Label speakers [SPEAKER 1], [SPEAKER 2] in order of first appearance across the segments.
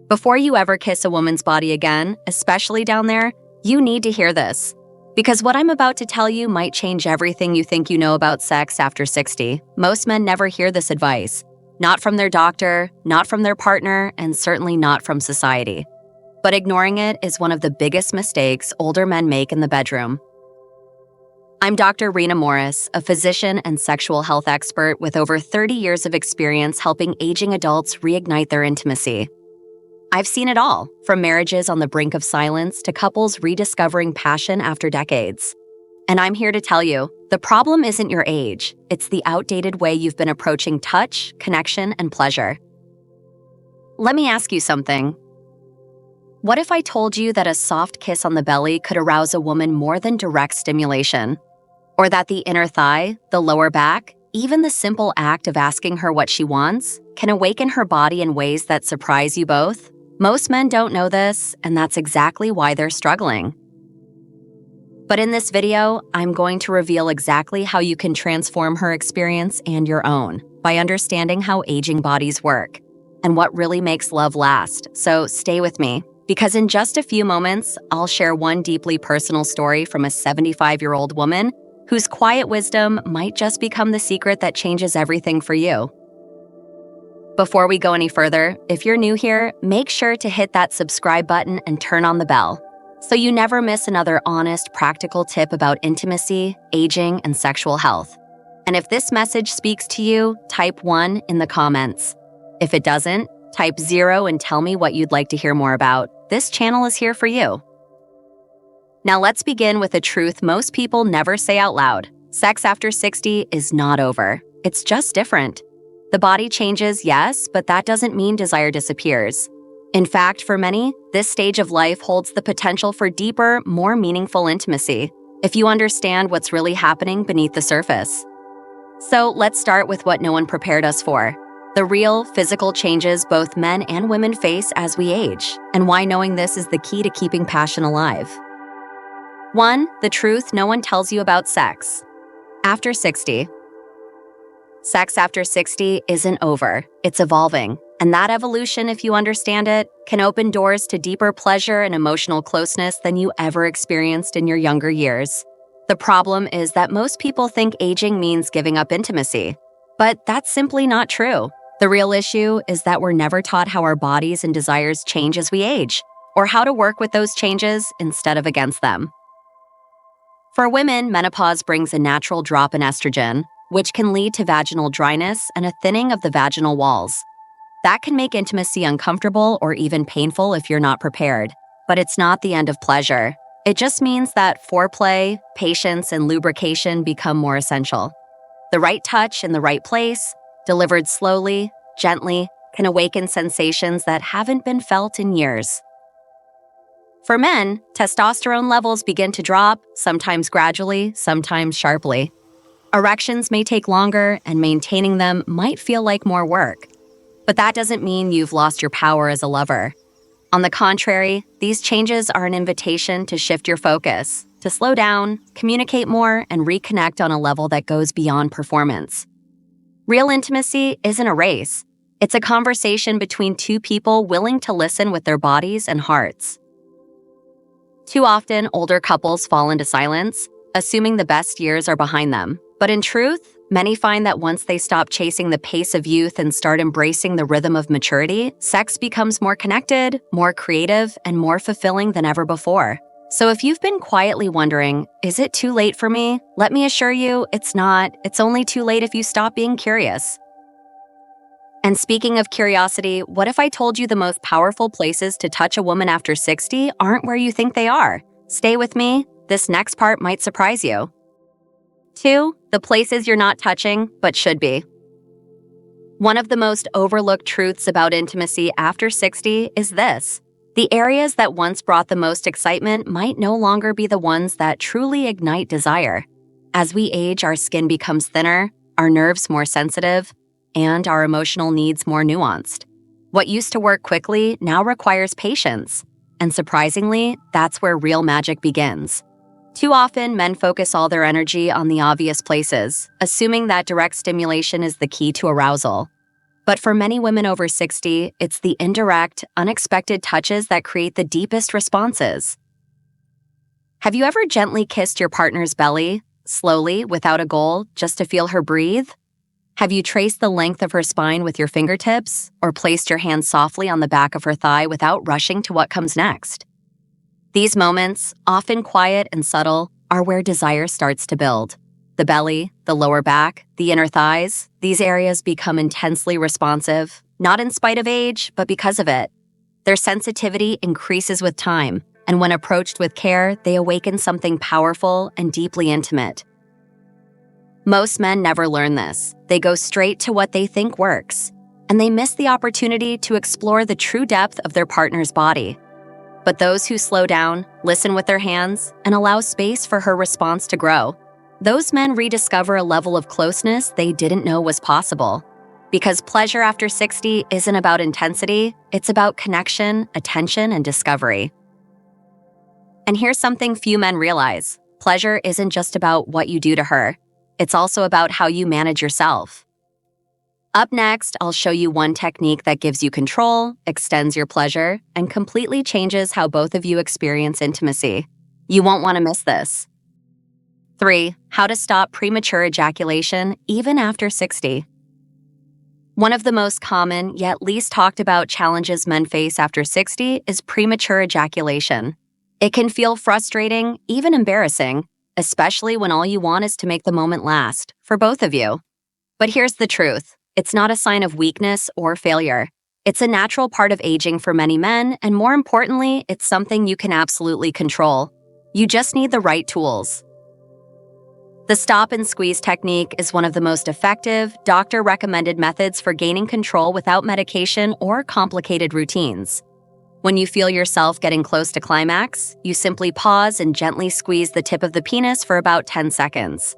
[SPEAKER 1] Before you ever kiss a woman's body again, especially down there, you need to hear this. Because what I'm about to tell you might change everything you think you know about sex after 60. Most men never hear this advice. Not from their doctor, not from their partner, and certainly not from society. But ignoring it is one of the biggest mistakes older men make in the bedroom. I'm Dr. Rena Morris, a physician and sexual health expert with over 30 years of experience helping aging adults reignite their intimacy. I've seen it all, from marriages on the brink of silence to couples rediscovering passion after decades. And I'm here to tell you, the problem isn't your age, it's the outdated way you've been approaching touch, connection, and pleasure. Let me ask you something. What if I told you that a soft kiss on the belly could arouse a woman more than direct stimulation? Or that the inner thigh, the lower back, even the simple act of asking her what she wants, can awaken her body in ways that surprise you both? Most men don't know this, and that's exactly why they're struggling. But in this video, I'm going to reveal exactly how you can transform her experience and your own by understanding how aging bodies work and what really makes love last. So stay with me, because in just a few moments, I'll share one deeply personal story from a 75-year-old woman whose quiet wisdom might just become the secret that changes everything for you. Before we go any further, if you're new here, make sure to hit that subscribe button and turn on the bell so you never miss another honest, practical tip about intimacy, aging, and sexual health. And if this message speaks to you, type 1 in the comments. If it doesn't, type 0 and tell me what you'd like to hear more about. This channel is here for you. Now let's begin with a truth most people never say out loud. Sex after 60 is not over. It's just different. The body changes, yes, but that doesn't mean desire disappears. In fact, for many, this stage of life holds the potential for deeper, more meaningful intimacy, if you understand what's really happening beneath the surface. So let's start with what no one prepared us for: the real, physical changes both men and women face as we age, and why knowing this is the key to keeping passion alive. 1. The truth no one tells you about sex. After 60. Sex after 60 isn't over, it's evolving. And that evolution, if you understand it, can open doors to deeper pleasure and emotional closeness than you ever experienced in your younger years. The problem is that most people think aging means giving up intimacy. But that's simply not true. The real issue is that we're never taught how our bodies and desires change as we age, or how to work with those changes instead of against them. For women, menopause brings a natural drop in estrogen, which can lead to vaginal dryness and a thinning of the vaginal walls. That can make intimacy uncomfortable or even painful if you're not prepared. But it's not the end of pleasure. It just means that foreplay, patience, and lubrication become more essential. The right touch in the right place, delivered slowly, gently, can awaken sensations that haven't been felt in years. For men, testosterone levels begin to drop, sometimes gradually, sometimes sharply. Erections may take longer, and maintaining them might feel like more work. But that doesn't mean you've lost your power as a lover. On the contrary, these changes are an invitation to shift your focus, to slow down, communicate more, and reconnect on a level that goes beyond performance. Real intimacy isn't a race. It's a conversation between two people willing to listen with their bodies and hearts. Too often, older couples fall into silence, assuming the best years are behind them. But in truth, many find that once they stop chasing the pace of youth and start embracing the rhythm of maturity, sex becomes more connected, more creative, and more fulfilling than ever before. So if you've been quietly wondering, is it too late for me? Let me assure you, it's not. It's only too late if you stop being curious. And speaking of curiosity, what if I told you the most powerful places to touch a woman after 60 aren't where you think they are? Stay with me. This next part might surprise you. 2. The places you're not touching, but should be. One of the most overlooked truths about intimacy after 60 is this: the areas that once brought the most excitement might no longer be the ones that truly ignite desire. As we age, our skin becomes thinner, our nerves more sensitive, and our emotional needs more nuanced. What used to work quickly now requires patience. And surprisingly, that's where real magic begins. Too often, men focus all their energy on the obvious places, assuming that direct stimulation is the key to arousal. But for many women over 60, it's the indirect, unexpected touches that create the deepest responses. Have you ever gently kissed your partner's belly, slowly, without a goal, just to feel her breathe? Have you traced the length of her spine with your fingertips, or placed your hand softly on the back of her thigh without rushing to what comes next? These moments, often quiet and subtle, are where desire starts to build. The belly, the lower back, the inner thighs, these areas become intensely responsive, not in spite of age, but because of it. Their sensitivity increases with time, and when approached with care, they awaken something powerful and deeply intimate. Most men never learn this. They go straight to what they think works, and they miss the opportunity to explore the true depth of their partner's body. But those who slow down, listen with their hands, and allow space for her response to grow, those men rediscover a level of closeness they didn't know was possible. Because pleasure after 60 isn't about intensity, it's about connection, attention, and discovery. And here's something few men realize. Pleasure isn't just about what you do to her. It's also about how you manage yourself. Up next, I'll show you one technique that gives you control, extends your pleasure, and completely changes how both of you experience intimacy. You won't want to miss this. 3. How to stop premature ejaculation even after 60. One of the most common, yet least talked about challenges men face after 60 is premature ejaculation. It can feel frustrating, even embarrassing, especially when all you want is to make the moment last, for both of you. But here's the truth. It's not a sign of weakness or failure. It's a natural part of aging for many men, and more importantly, it's something you can absolutely control. You just need the right tools. The stop and squeeze technique is one of the most effective, doctor-recommended methods for gaining control without medication or complicated routines. When you feel yourself getting close to climax, you simply pause and gently squeeze the tip of the penis for about 10 seconds.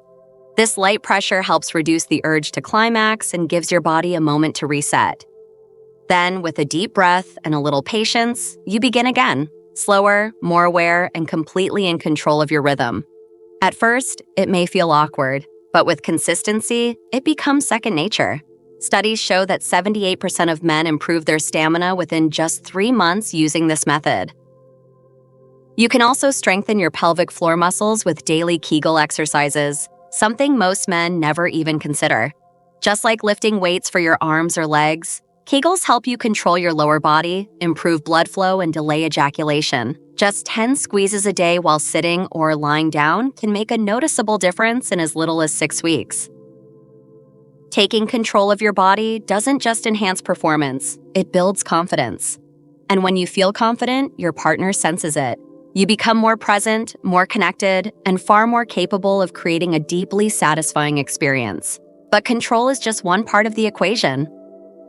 [SPEAKER 1] This light pressure helps reduce the urge to climax and gives your body a moment to reset. Then, with a deep breath and a little patience, you begin again, slower, more aware, and completely in control of your rhythm. At first, it may feel awkward, but with consistency, it becomes second nature. Studies show that 78% of men improve their stamina within just 3 months using this method. You can also strengthen your pelvic floor muscles with daily Kegel exercises, something most men never even consider. Just like lifting weights for your arms or legs, Kegels help you control your lower body, improve blood flow, and delay ejaculation. Just 10 squeezes a day while sitting or lying down can make a noticeable difference in as little as 6 weeks. Taking control of your body doesn't just enhance performance, it builds confidence. And when you feel confident, your partner senses it. You become more present, more connected, and far more capable of creating a deeply satisfying experience. But control is just one part of the equation.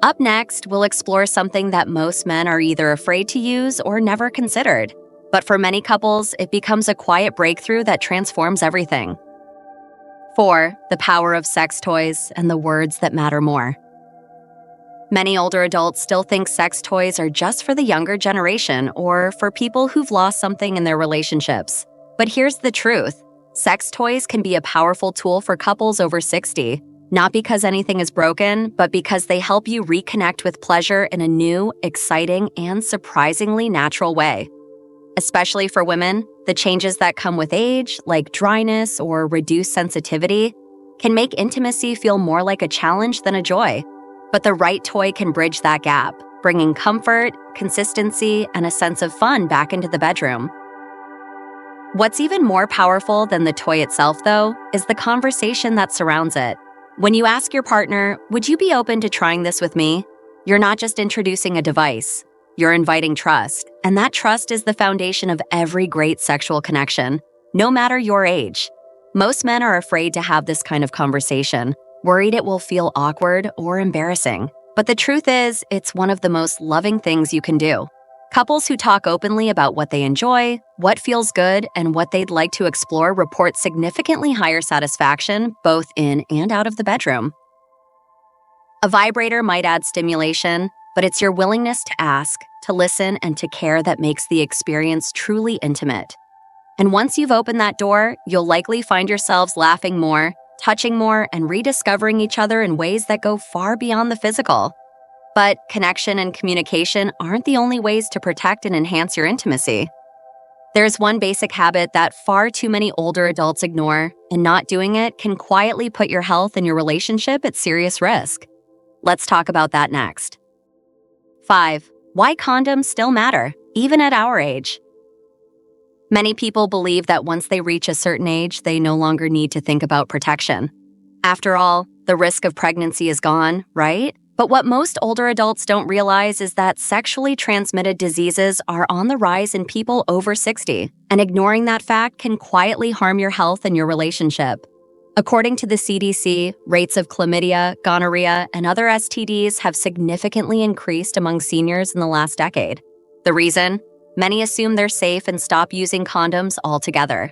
[SPEAKER 1] Up next, we'll explore something that most men are either afraid to use or never considered. But for many couples, it becomes a quiet breakthrough that transforms everything. 4. The power of sex toys and the words that matter more. Many older adults still think sex toys are just for the younger generation or for people who've lost something in their relationships. But here's the truth. Sex toys can be a powerful tool for couples over 60, not because anything is broken, but because they help you reconnect with pleasure in a new, exciting, and surprisingly natural way. Especially for women, the changes that come with age, like dryness or reduced sensitivity, can make intimacy feel more like a challenge than a joy. But the right toy can bridge that gap, bringing comfort, consistency, and a sense of fun back into the bedroom. What's even more powerful than the toy itself, though, is the conversation that surrounds it. When you ask your partner, "Would you be open to trying this with me?" You're not just introducing a device. You're inviting trust, and that trust is the foundation of every great sexual connection, no matter your age. Most men are afraid to have this kind of conversation, worried it will feel awkward or embarrassing. But the truth is, it's one of the most loving things you can do. Couples who talk openly about what they enjoy, what feels good, and what they'd like to explore report significantly higher satisfaction both in and out of the bedroom. A vibrator might add stimulation, but it's your willingness to ask, to listen, and to care that makes the experience truly intimate. And once you've opened that door, you'll likely find yourselves laughing more, touching more, and rediscovering each other in ways that go far beyond the physical. But connection and communication aren't the only ways to protect and enhance your intimacy. There's one basic habit that far too many older adults ignore, and not doing it can quietly put your health and your relationship at serious risk. Let's talk about that next. 5. Why condoms still matter, even at our age. Many people believe that once they reach a certain age, they no longer need to think about protection. After all, the risk of pregnancy is gone, right? But what most older adults don't realize is that sexually transmitted diseases are on the rise in people over 60, and ignoring that fact can quietly harm your health and your relationship. According to the CDC, rates of chlamydia, gonorrhea, and other STDs have significantly increased among seniors in the last decade. The reason? Many assume they're safe and stop using condoms altogether.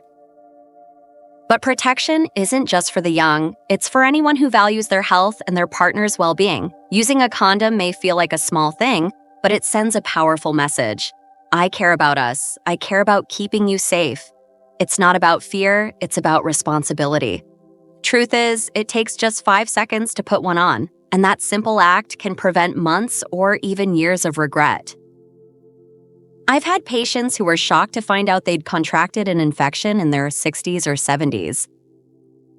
[SPEAKER 1] But protection isn't just for the young, it's for anyone who values their health and their partner's well-being. Using a condom may feel like a small thing, but it sends a powerful message. I care about us. I care about keeping you safe. It's not about fear, it's about responsibility. Truth is, it takes just 5 seconds to put one on, and that simple act can prevent months or even years of regret. I've had patients who were shocked to find out they'd contracted an infection in their 60s or 70s.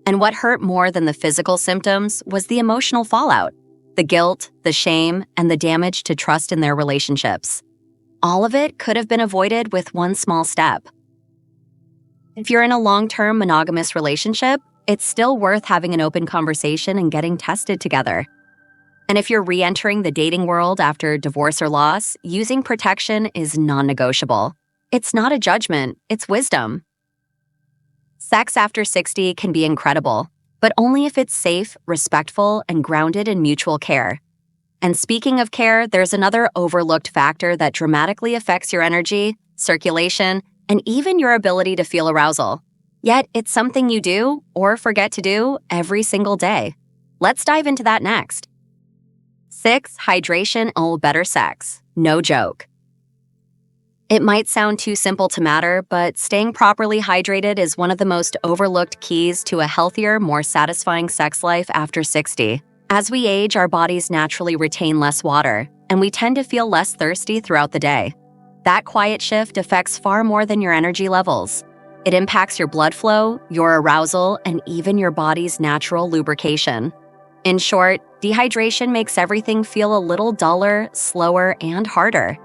[SPEAKER 1] And what hurt more than the physical symptoms was the emotional fallout, the guilt, the shame, and the damage to trust in their relationships. All of it could have been avoided with one small step. If you're in a long-term monogamous relationship, it's still worth having an open conversation and getting tested together. And if you're re-entering the dating world after divorce or loss, using protection is non-negotiable. It's not a judgment, it's wisdom. Sex after 60 can be incredible, but only if it's safe, respectful, and grounded in mutual care. And speaking of care, there's another overlooked factor that dramatically affects your energy, circulation, and even your ability to feel arousal. Yet it's something you do, or forget to do, every single day. Let's dive into that next. 6. Hydration or better sex. No joke. It might sound too simple to matter, but staying properly hydrated is one of the most overlooked keys to a healthier, more satisfying sex life after 60. As we age, our bodies naturally retain less water, and we tend to feel less thirsty throughout the day. That quiet shift affects far more than your energy levels. It impacts your blood flow, your arousal, and even your body's natural lubrication. In short, dehydration makes everything feel a little duller, slower, and harder,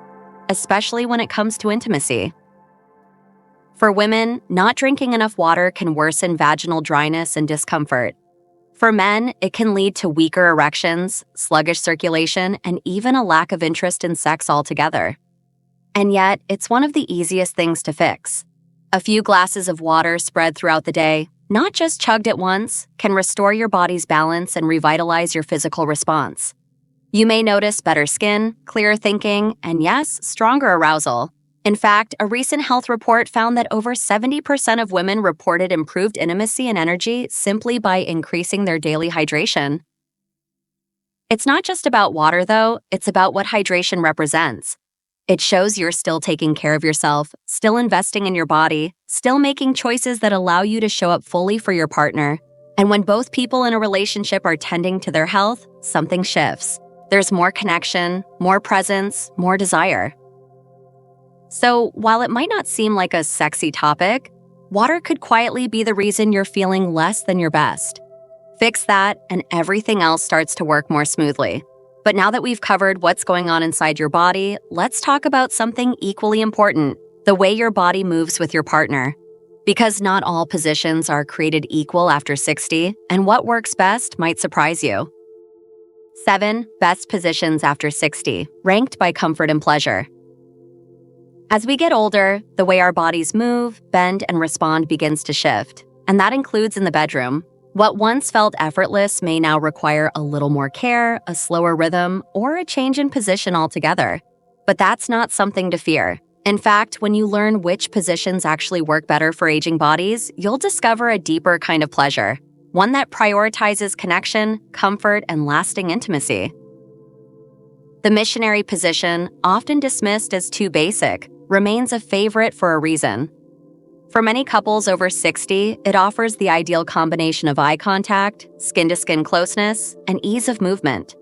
[SPEAKER 1] especially when it comes to intimacy. For women, not drinking enough water can worsen vaginal dryness and discomfort. For men, it can lead to weaker erections, sluggish circulation, and even a lack of interest in sex altogether. And yet, it's one of the easiest things to fix. A few glasses of water spread throughout the day, not just chugged at once, can restore your body's balance and revitalize your physical response. You may notice better skin, clearer thinking, and yes, stronger arousal. In fact, a recent health report found that over 70% of women reported improved intimacy and energy simply by increasing their daily hydration. It's not just about water, though, it's about what hydration represents. It shows you're still taking care of yourself, still investing in your body, still making choices that allow you to show up fully for your partner. And when both people in a relationship are tending to their health, something shifts. There's more connection, more presence, more desire. So, while it might not seem like a sexy topic, water could quietly be the reason you're feeling less than your best. Fix that, and everything else starts to work more smoothly. But now that we've covered what's going on inside your body, let's talk about something equally important, the way your body moves with your partner. Because not all positions are created equal after 60, and what works best might surprise you. 7. Best positions after 60, ranked by comfort and pleasure. As we get older, the way our bodies move, bend, and respond begins to shift, and that includes in the bedroom. What once felt effortless may now require a little more care, a slower rhythm, or a change in position altogether. But that's not something to fear. In fact, when you learn which positions actually work better for aging bodies, you'll discover a deeper kind of pleasure, one that prioritizes connection, comfort, and lasting intimacy. The missionary position, often dismissed as too basic, remains a favorite for a reason. For many couples over 60, it offers the ideal combination of eye contact, skin-to-skin closeness, and ease of movement.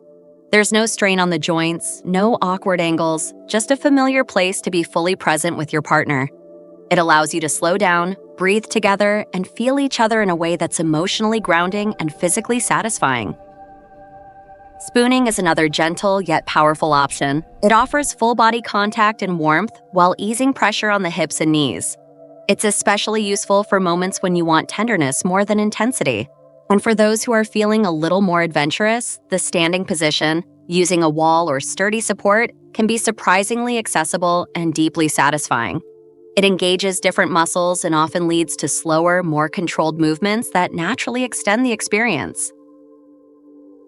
[SPEAKER 1] There's no strain on the joints, no awkward angles, just a familiar place to be fully present with your partner. It allows you to slow down, breathe together, and feel each other in a way that's emotionally grounding and physically satisfying. Spooning is another gentle yet powerful option. It offers full body contact and warmth while easing pressure on the hips and knees. It's especially useful for moments when you want tenderness more than intensity. And for those who are feeling a little more adventurous, the standing position, using a wall or sturdy support, can be surprisingly accessible and deeply satisfying. It engages different muscles and often leads to slower, more controlled movements that naturally extend the experience.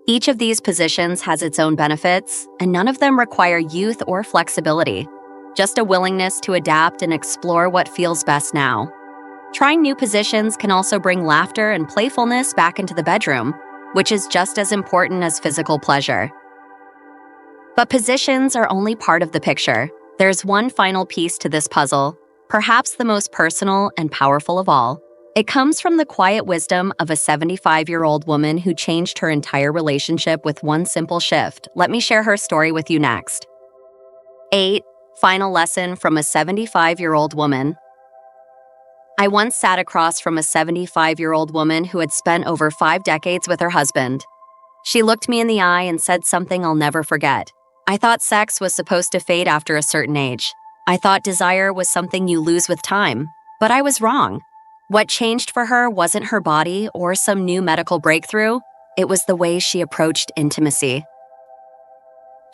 [SPEAKER 1] Each of these positions has its own benefits, and none of them require youth or flexibility, just a willingness to adapt and explore what feels best now. Trying new positions can also bring laughter and playfulness back into the bedroom, which is just as important as physical pleasure. But positions are only part of the picture. There's one final piece to this puzzle, perhaps the most personal and powerful of all. It comes from the quiet wisdom of a 75-year-old woman who changed her entire relationship with one simple shift. Let me share her story with you next. 8. Final lesson from a 75-year-old woman. I once sat across from a 75-year-old woman who had spent over 5 decades with her husband. She looked me in the eye and said something I'll never forget. I thought sex was supposed to fade after a certain age. I thought desire was something you lose with time, but I was wrong. What changed for her wasn't her body or some new medical breakthrough, it was the way she approached intimacy.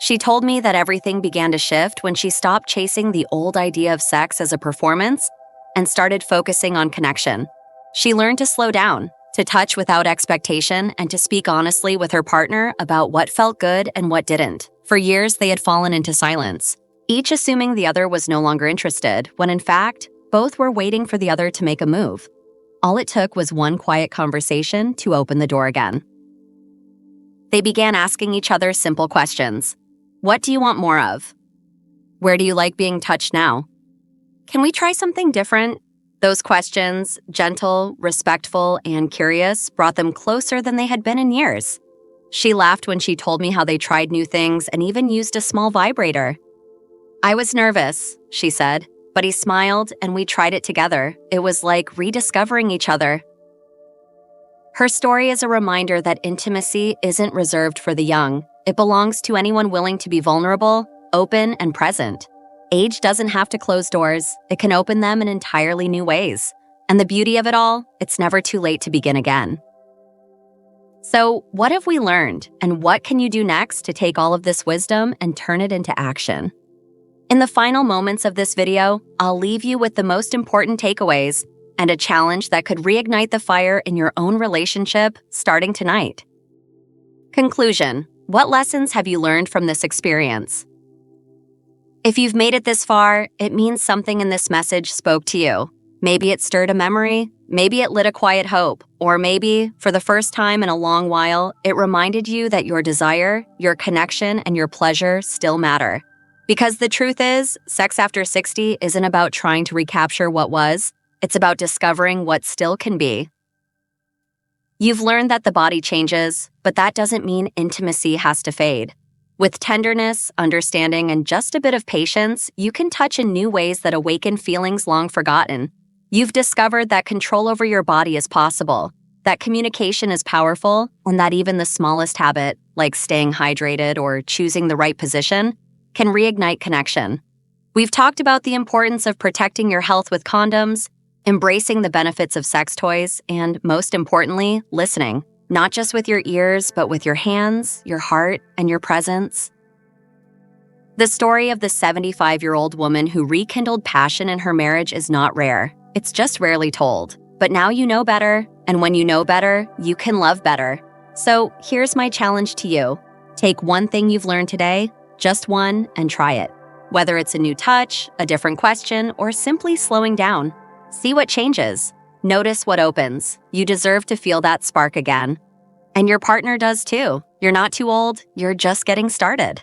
[SPEAKER 1] She told me that everything began to shift when she stopped chasing the old idea of sex as a performance and started focusing on connection. She learned to slow down, to touch without expectation, and to speak honestly with her partner about what felt good and what didn't. For years, they had fallen into silence, each assuming the other was no longer interested, when in fact, both were waiting for the other to make a move. All it took was one quiet conversation to open the door again. They began asking each other simple questions. What do you want more of? Where do you like being touched now? Can we try something different? Those questions, gentle, respectful, and curious, brought them closer than they had been in years. She laughed when she told me how they tried new things and even used a small vibrator. I was nervous, she said, but he smiled and we tried it together. It was like rediscovering each other. Her story is a reminder that intimacy isn't reserved for the young. It belongs to anyone willing to be vulnerable, open, and present. Age doesn't have to close doors. It can open them in entirely new ways. And the beauty of it all, it's never too late to begin again. So, what have we learned, and what can you do next to take all of this wisdom and turn it into action? In the final moments of this video, I'll leave you with the most important takeaways and a challenge that could reignite the fire in your own relationship starting tonight. Conclusion: what lessons have you learned from this experience? If you've made it this far, it means something in this message spoke to you. Maybe it stirred a memory, maybe it lit a quiet hope, or maybe, for the first time in a long while, it reminded you that your desire, your connection, and your pleasure still matter. Because the truth is, sex after 60 isn't about trying to recapture what was, it's about discovering what still can be. You've learned that the body changes, but that doesn't mean intimacy has to fade. With tenderness, understanding, and just a bit of patience, you can touch in new ways that awaken feelings long forgotten. You've discovered that control over your body is possible, that communication is powerful, and that even the smallest habit, like staying hydrated or choosing the right position, can reignite connection. We've talked about the importance of protecting your health with condoms, embracing the benefits of sex toys, and most importantly, listening, not just with your ears, but with your hands, your heart, and your presence. The story of the 75-year-old woman who rekindled passion in her marriage is not rare. It's just rarely told. But now you know better, and when you know better, you can love better. So here's my challenge to you. Take one thing you've learned today, just one, and try it. Whether it's a new touch, a different question, or simply slowing down. See what changes. Notice what opens. You deserve to feel that spark again. And your partner does too. You're not too old, you're just getting started.